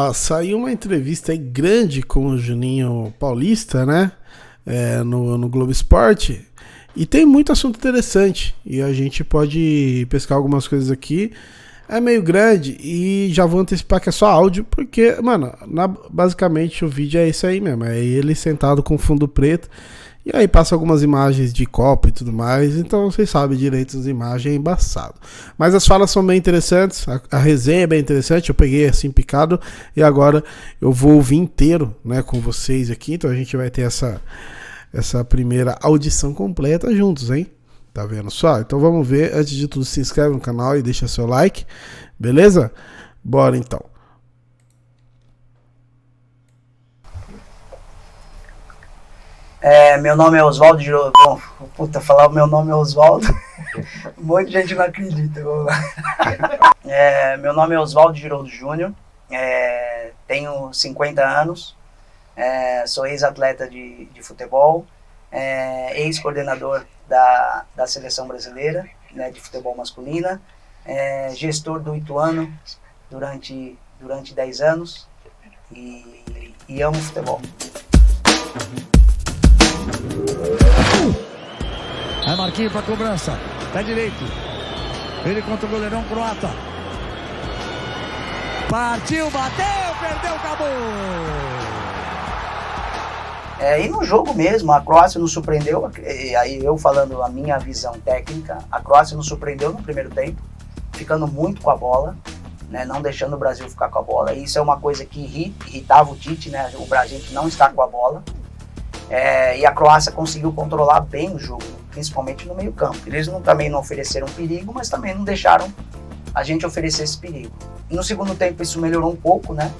Ó, saiu uma entrevista aí grande com o Juninho Paulista, né? No Globo Esporte. E tem muito assunto interessante. E a gente pode pescar algumas coisas aqui. É meio grande e já vou antecipar que é só áudio, porque, mano, basicamente o vídeo é isso aí mesmo. É ele sentado com fundo preto. E aí passa algumas imagens de copo e tudo mais. Então vocês sabem direito as imagens, é embaçado. Mas as falas são bem interessantes. A resenha é bem interessante. Eu peguei assim picado. E agora eu vou ouvir inteiro, né, com vocês aqui. Então a gente vai ter essa primeira audição completa juntos, hein? Tá vendo só? Então vamos ver. Antes de tudo, se inscreve no canal e deixa seu like. Beleza? Bora então. Meu nome é Oswaldo Giroldo. Bom, puta, falar o meu nome é Oswaldo. Um monte de gente não acredita. Vamos lá. Meu nome é Oswaldo Giroldo Júnior. Tenho 50 anos. Sou ex-atleta de futebol. Ex-coordenador da seleção brasileira, né, de futebol masculina. Gestor do Ituano durante 10 anos. E amo futebol. Aí Marquinhos pra cobrança, pé direito, ele contra o goleirão croata, partiu, bateu, perdeu, acabou. E no jogo mesmo, a Croácia nos surpreendeu, aí eu falando a minha visão técnica, a Croácia nos surpreendeu no primeiro tempo, ficando muito com a bola, né, não deixando o Brasil ficar com a bola. E isso é uma coisa que irritava o Tite, né, a gente não está com a bola. E a Croácia conseguiu controlar bem o jogo, principalmente no meio campo. Eles também não ofereceram perigo, mas também não deixaram a gente oferecer esse perigo. E no segundo tempo isso melhorou um pouco, né?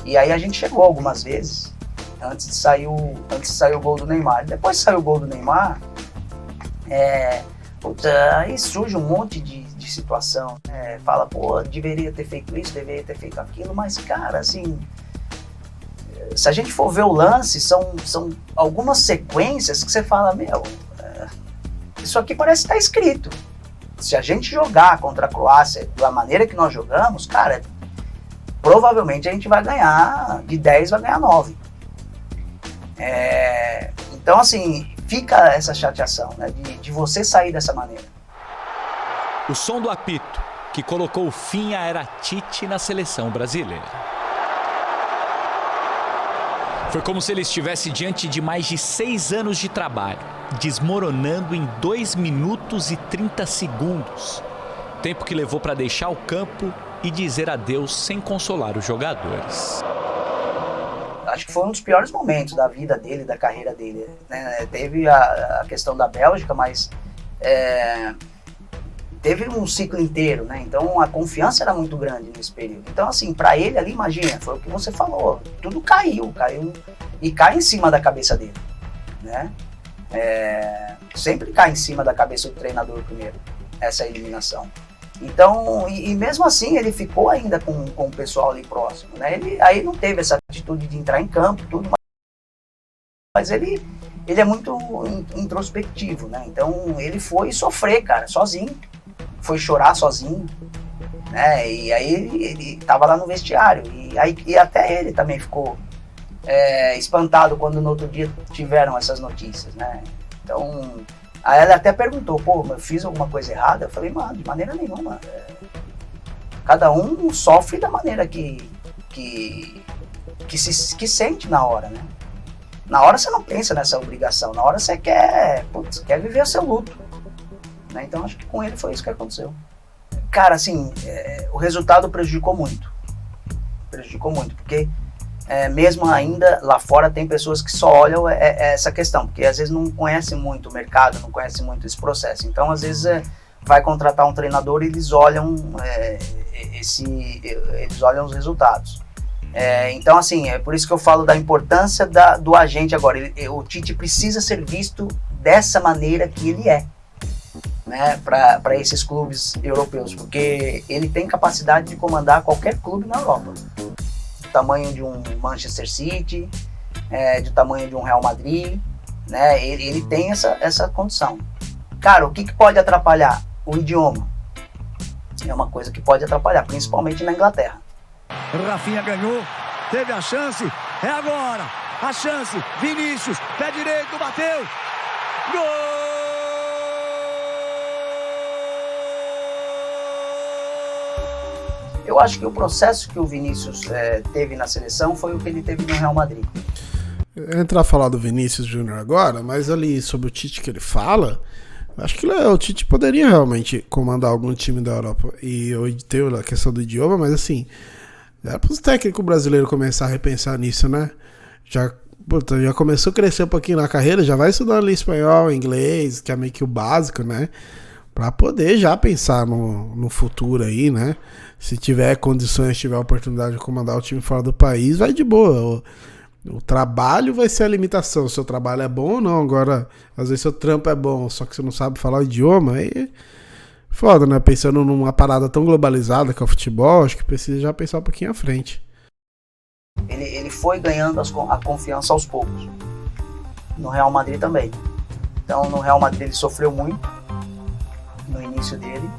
E aí a gente chegou algumas vezes, antes de sair o gol do Neymar. Depois que saiu o gol do Neymar, aí surge um monte de situação. Fala, pô, deveria ter feito isso, deveria ter feito aquilo, mas, cara, assim... Se a gente for ver o lance, são algumas sequências que você fala, isso aqui parece estar escrito. Se a gente jogar contra a Croácia da maneira que nós jogamos, cara, provavelmente a gente vai ganhar, de 10 vai ganhar 9. Então, assim, fica essa chateação, né, de você sair dessa maneira. O som do apito que colocou o fim à era Tite na seleção brasileira. Foi como se ele estivesse diante de mais de 6 anos de trabalho, desmoronando em 2 minutos e 30 segundos. Tempo que levou para deixar o campo e dizer adeus sem consolar os jogadores. Acho que foi um dos piores momentos da vida dele, da carreira dele, né? Teve a questão da Bélgica, mas teve um ciclo inteiro, né? Então a confiança era muito grande nesse período. Então, assim, para ele ali, imagina, foi o que você falou, tudo caiu e cai em cima da cabeça dele, né? Sempre cai em cima da cabeça do treinador primeiro, essa eliminação. Então, e mesmo assim ele ficou ainda com o pessoal ali próximo, né? Ele aí não teve essa atitude de entrar em campo, tudo, mas ele é muito introspectivo, né? Então ele foi sofrer, cara, sozinho. Foi chorar sozinho, né? E aí ele tava lá no vestiário e até ele também ficou espantado quando no outro dia tiveram essas notícias, né? Então, aí ela até perguntou, pô, eu fiz alguma coisa errada? Eu falei, mano, de maneira nenhuma. Cada um sofre da maneira que sente na hora, né? Na hora você não pensa nessa obrigação, na hora você quer viver o seu luto. Né? Então acho que com ele foi isso que aconteceu. Cara, assim, o resultado prejudicou muito, porque mesmo ainda lá fora tem pessoas que só olham essa questão, porque às vezes não conhecem muito o mercado, não conhecem muito esse processo. Então às vezes vai contratar um treinador e eles olham os resultados. Então, assim, é por isso que eu falo da importância do agente agora. O Tite precisa ser visto dessa maneira que ele é, né, para esses clubes europeus, porque ele tem capacidade de comandar qualquer clube na Europa, do tamanho de um Manchester City, do tamanho de um Real Madrid, né? Ele tem essa condição. Cara, o que pode atrapalhar? O idioma é uma coisa que pode atrapalhar, principalmente na Inglaterra. Rafinha ganhou, teve a chance, é agora, a chance, Vinícius, pé direito, bateu, gol! Eu acho que o processo que o Vinícius teve na seleção foi o que ele teve no Real Madrid. Entrar a falar do Vinícius Júnior agora, mas ali sobre o Tite que ele fala, acho que o Tite poderia realmente comandar algum time da Europa. E eu tenho a questão do idioma, mas assim, era para os técnicos brasileiros começar a repensar nisso, né? Já começou a crescer um pouquinho na carreira, já vai estudando ali espanhol, inglês, que é meio que o básico, né? Para poder já pensar no futuro aí, né? Se tiver condições, tiver oportunidade de comandar o time fora do país, vai de boa. O trabalho vai ser a limitação. Se o seu trabalho é bom ou não. Agora, às vezes seu trampo é bom, só que você não sabe falar o idioma, aí foda, né? Pensando numa parada tão globalizada que é o futebol, acho que precisa já pensar um pouquinho à frente. Ele foi ganhando a confiança aos poucos. No Real Madrid também. Então, no Real Madrid ele sofreu muito no início dele.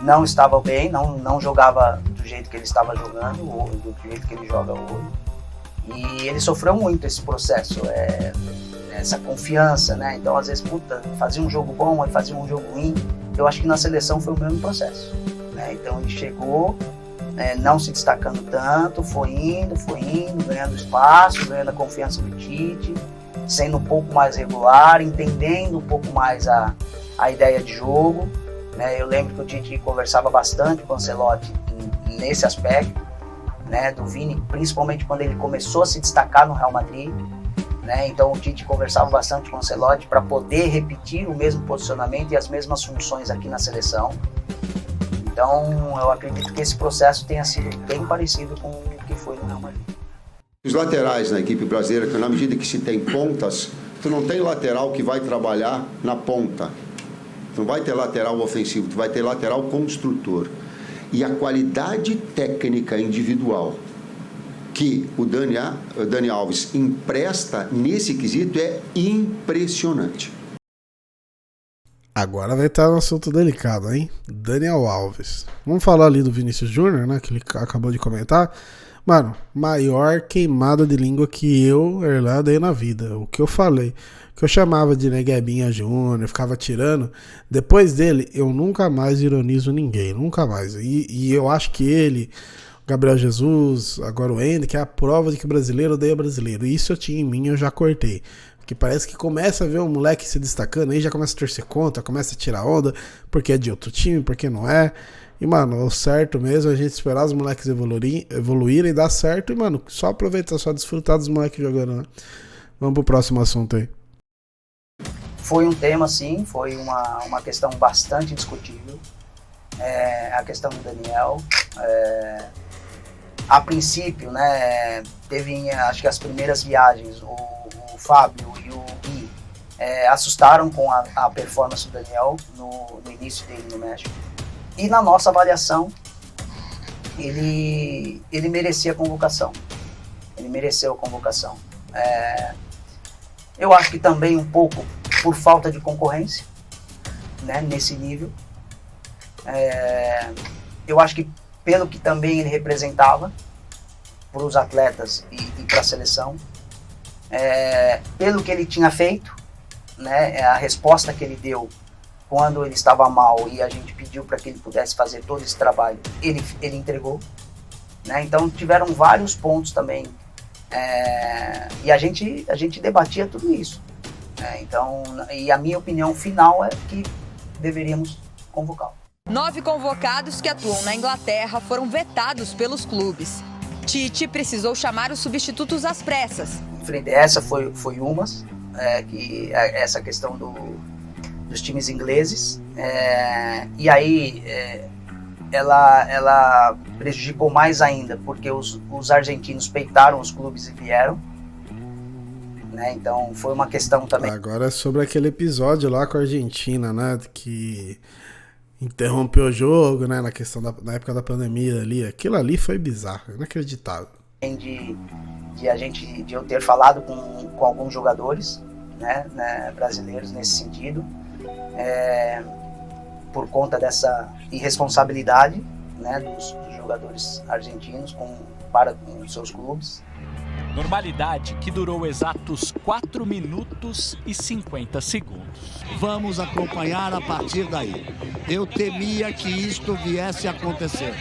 Não estava bem, não jogava do jeito que ele estava jogando, ou do jeito que ele joga hoje. E ele sofreu muito esse processo, essa confiança, né? Então, às vezes, fazia um jogo bom, aí fazia um jogo ruim. Eu acho que na seleção foi o mesmo processo, né? Então, ele chegou, não se destacando tanto, foi indo, ganhando espaço, ganhando a confiança do Tite, sendo um pouco mais regular, entendendo um pouco mais a ideia de jogo, né? Eu lembro que o Tite conversava bastante com o Ancelotti nesse aspecto, né, do Vini, principalmente quando ele começou a se destacar no Real Madrid, né? Então o Tite conversava bastante com o Ancelotti para poder repetir o mesmo posicionamento e as mesmas funções aqui na seleção. Então eu acredito que esse processo tenha sido bem parecido com o que foi no Real Madrid. Os laterais na equipe brasileira, que na medida que se tem pontas, tu não tem lateral que vai trabalhar na ponta. Tu não vai ter lateral ofensivo, tu vai ter lateral construtor. E a qualidade técnica individual que o Dani Alves empresta nesse quesito é impressionante. Agora vai estar um assunto delicado, hein? Daniel Alves. Vamos falar ali do Vinícius Júnior, né? Que ele acabou de comentar. Mano, maior queimada de língua que eu, Erlan, dei na vida. O que eu falei, que eu chamava de Neguebinha Júnior, ficava tirando. Depois dele, eu nunca mais ironizo ninguém, nunca mais. E eu acho que ele, Gabriel Jesus, agora o Ender, que é a prova de que brasileiro odeia brasileiro. Isso eu tinha em mim, eu já cortei. Porque parece que começa a ver um moleque se destacando, aí já começa a torcer contra, começa a tirar onda, porque é de outro time, porque não é. E, mano, o certo mesmo é a gente esperar os moleques evoluírem e dar certo. E, mano, só aproveitar, só desfrutar dos moleques jogando, né? Vamos pro próximo assunto aí. Foi um tema, sim, foi uma questão bastante discutível. A questão do Daniel. A princípio, né, teve, acho que as primeiras viagens, o Fábio e o Gui assustaram com a performance do Daniel no início dele no México. E na nossa avaliação, ele merecia a convocação. Ele mereceu a convocação. Eu acho que também um pouco por falta de concorrência, né, nesse nível. Eu acho que pelo que também ele representava para os atletas e para a seleção, pelo que ele tinha feito, né, a resposta que ele deu quando ele estava mal e a gente pediu para que ele pudesse fazer todo esse trabalho, ele entregou, né? Então tiveram vários pontos também, e a gente debatia tudo isso, né? Então, e a minha opinião final é que deveríamos convocá-lo. 9 convocados que atuam na Inglaterra foram vetados pelos clubes. Tite precisou chamar os substitutos às pressas. Essa foi que essa questão dos times ingleses, e aí ela prejudicou mais ainda, porque os argentinos peitaram os clubes e vieram, né? Então foi uma questão também. Agora é sobre aquele episódio lá com a Argentina, né, que interrompeu o jogo, né, na época da pandemia ali. Aquilo ali foi bizarro, inacreditável. De eu ter falado com alguns jogadores, né, brasileiros nesse sentido, por conta dessa irresponsabilidade, né, dos jogadores argentinos com para com os seus clubes. Normalidade que durou exatos 4 minutos e 50 segundos. Vamos acompanhar a partir daí. Eu temia que isto viesse a acontecer.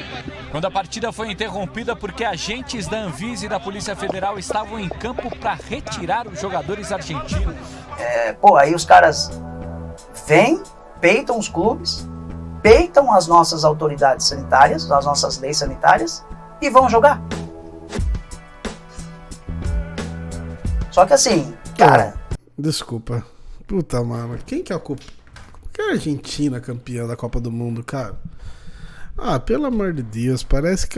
Quando a partida foi interrompida porque agentes da Anvisa e da Polícia Federal estavam em campo para retirar os jogadores argentinos. Aí os caras vêm, peitam os clubes, peitam as nossas autoridades sanitárias, as nossas leis sanitárias e vão jogar. Só que assim, cara... Desculpa. Puta, mano. Quem que é a culpa? Por que a Argentina campeã da Copa do Mundo, cara? Ah, pelo amor de Deus. Parece que,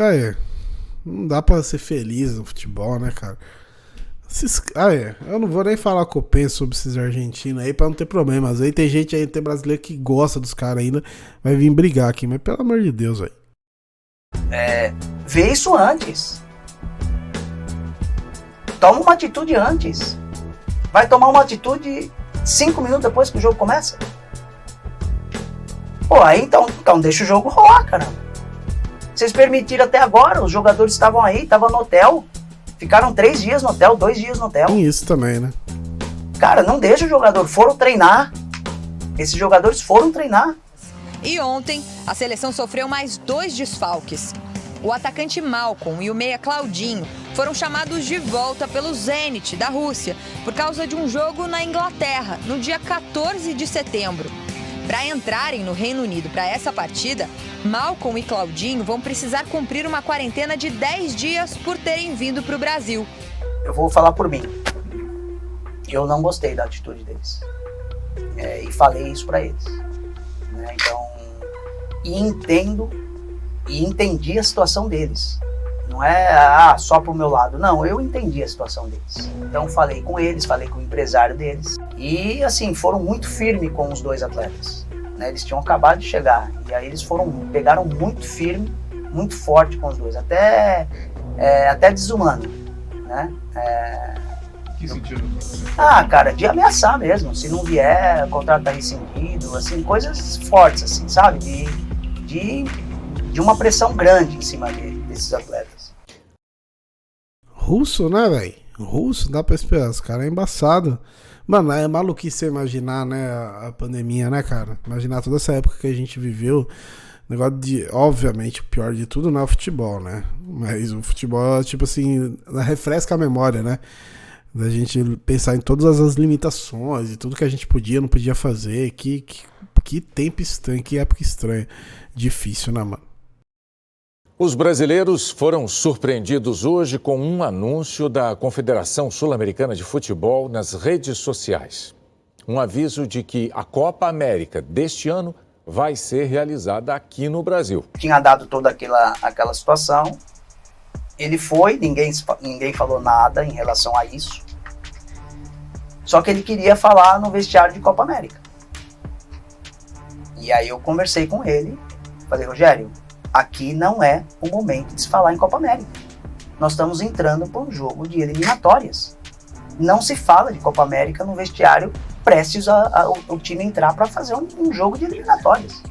não dá pra ser feliz no futebol, né, cara? Eu não vou nem falar que eu penso sobre esses argentinos aí pra não ter problemas. Aí tem gente aí, tem brasileiro que gosta dos caras ainda, vai vir brigar aqui. Mas pelo amor de Deus, velho. Vê isso antes. Toma uma atitude antes. Vai tomar uma atitude 5 minutos depois que o jogo começa? Aí então deixa o jogo rolar, caramba. Vocês permitiram até agora, os jogadores estavam aí, estavam no hotel. Ficaram 3 dias no hotel, 2 dias no hotel. Tem isso também, né? Cara, não deixa o jogador. Foram treinar. Esses jogadores foram treinar. E ontem, a seleção sofreu mais 2 desfalques. O atacante Malcom e o meia Claudinho foram chamados de volta pelo Zenit, da Rússia, por causa de um jogo na Inglaterra, no dia 14 de setembro. Para entrarem no Reino Unido para essa partida, Malcom e Claudinho vão precisar cumprir uma quarentena de 10 dias por terem vindo para o Brasil. Eu vou falar por mim. Eu não gostei da atitude deles. E falei isso para eles. Né? Então, entendi a situação deles. Não é só pro meu lado. Não, eu entendi a situação deles. Então falei com eles, falei com o empresário deles. E assim, foram muito firmes com os 2 atletas. Né? Eles tinham acabado de chegar. E aí eles pegaram muito firme, muito forte com os 2. Até desumano. Né? Que sentido? Cara, de ameaçar mesmo. Se não vier, o contrato tá rescindido. Assim, coisas fortes, assim, sabe? De uma pressão grande em cima desses atletas. Russo, né, velho? Russo, dá pra esperar. Os caras é embaçado. Mano, é maluquice você imaginar, né, a pandemia, né, cara? Imaginar toda essa época que a gente viveu. Negócio de, obviamente, o pior de tudo não é o futebol, né? Mas o futebol, tipo assim, refresca a memória, né? Da gente pensar em todas as limitações e tudo que a gente podia, não podia fazer. Que tempo estranho, que época estranha. Difícil, né, mano? Os brasileiros foram surpreendidos hoje com um anúncio da Confederação Sul-Americana de Futebol nas redes sociais. Um aviso de que a Copa América deste ano vai ser realizada aqui no Brasil. Tinha dado toda aquela situação. Ele foi, ninguém falou nada em relação a isso. Só que ele queria falar no vestiário de Copa América. E aí eu conversei com ele, falei, Rogério, aqui não é o momento de se falar em Copa América. Nós estamos entrando para um jogo de eliminatórias. Não se fala de Copa América no vestiário prestes o time entrar para fazer um jogo de eliminatórias.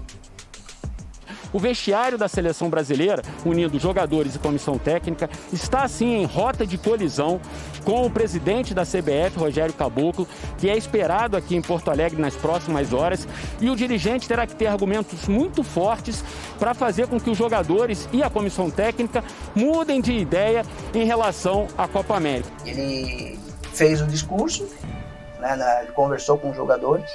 O vestiário da seleção brasileira, unindo jogadores e comissão técnica, está assim em rota de colisão com o presidente da CBF, Rogério Caboclo, que é esperado aqui em Porto Alegre nas próximas horas, e o dirigente terá que ter argumentos muito fortes para fazer com que os jogadores e a comissão técnica mudem de ideia em relação à Copa América. Ele fez o discurso, né, ele conversou com os jogadores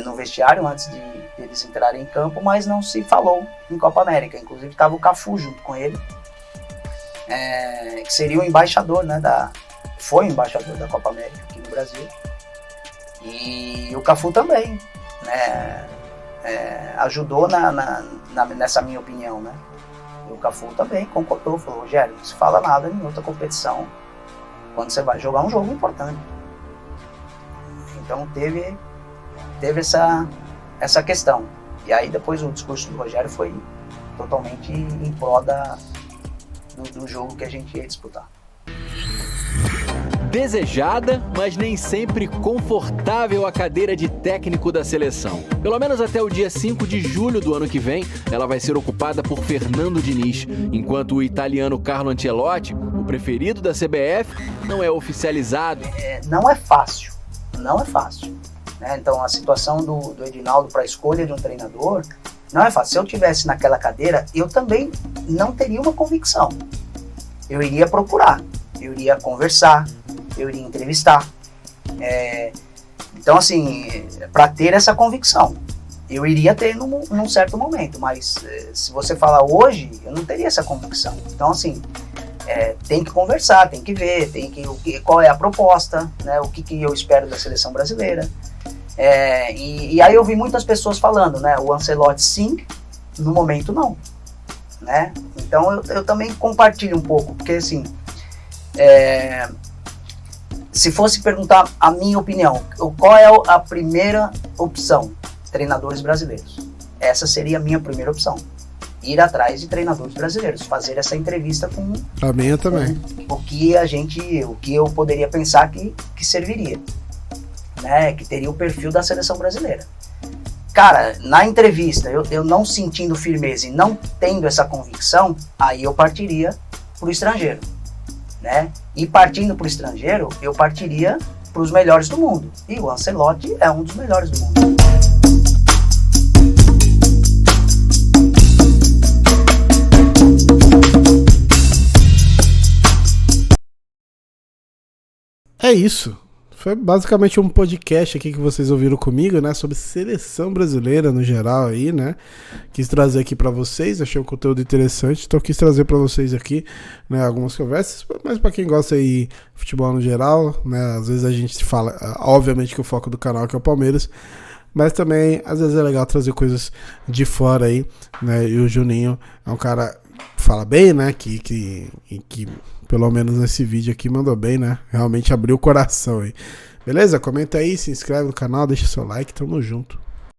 no vestiário antes de eles entrarem em campo, mas não se falou em Copa América. Inclusive estava o Cafu junto com ele, que seria o embaixador, né, foi o embaixador da Copa América aqui no Brasil. E o Cafu também, né, ajudou nessa minha opinião, né. E o Cafu também concordou, falou, Rogério, não se fala nada em outra competição quando você vai jogar um jogo importante. Então teve essa questão. E aí depois o discurso do Rogério foi totalmente em prol do jogo que a gente ia disputar. desejada, mas nem sempre confortável a cadeira de técnico da seleção. Pelo menos até o dia 5 de julho do ano que vem, ela vai ser ocupada por Fernando Diniz, enquanto o italiano Carlo Ancelotti, o preferido da CBF, não é oficializado. Não é fácil, não é fácil. Né? Então a situação do Edinaldo para a escolha de um treinador não é fácil. Se eu tivesse naquela cadeira, eu também não teria uma convicção. Eu iria procurar, eu iria conversar, eu iria entrevistar. Então, assim, para ter essa convicção, eu iria ter num certo momento, mas se você falar hoje, eu não teria essa convicção. Então, assim, tem que conversar, tem que ver, qual é a proposta, né, o que eu espero da seleção brasileira. E aí eu vi muitas pessoas falando, né, o Ancelotti sim, no momento não. Né? Então eu também compartilho um pouco, porque assim, se fosse perguntar a minha opinião, qual é a primeira opção? Treinadores brasileiros. Essa seria a minha primeira opção. Ir atrás de treinadores brasileiros, fazer essa entrevista com a minha também. O que eu poderia pensar que serviria, né? Que teria o perfil da seleção brasileira. Cara, na entrevista, eu não sentindo firmeza e não tendo essa convicção, aí eu partiria para o estrangeiro, né? E partindo para o estrangeiro, eu partiria para os melhores do mundo. E o Ancelotti é um dos melhores do mundo. É isso. Foi basicamente um podcast aqui que vocês ouviram comigo, né, sobre seleção brasileira no geral aí, né, quis trazer aqui pra vocês, achei um conteúdo interessante, então quis trazer pra vocês aqui, né, algumas conversas, mas pra quem gosta aí de futebol no geral, né, às vezes a gente fala, obviamente que o foco do canal aqui é o Palmeiras, mas também às vezes é legal trazer coisas de fora aí, né, e o Juninho é um cara que fala bem, né, que pelo menos nesse vídeo aqui mandou bem, né? Realmente abriu o coração aí. Beleza? Comenta aí, se inscreve no canal, deixa seu like, tamo junto.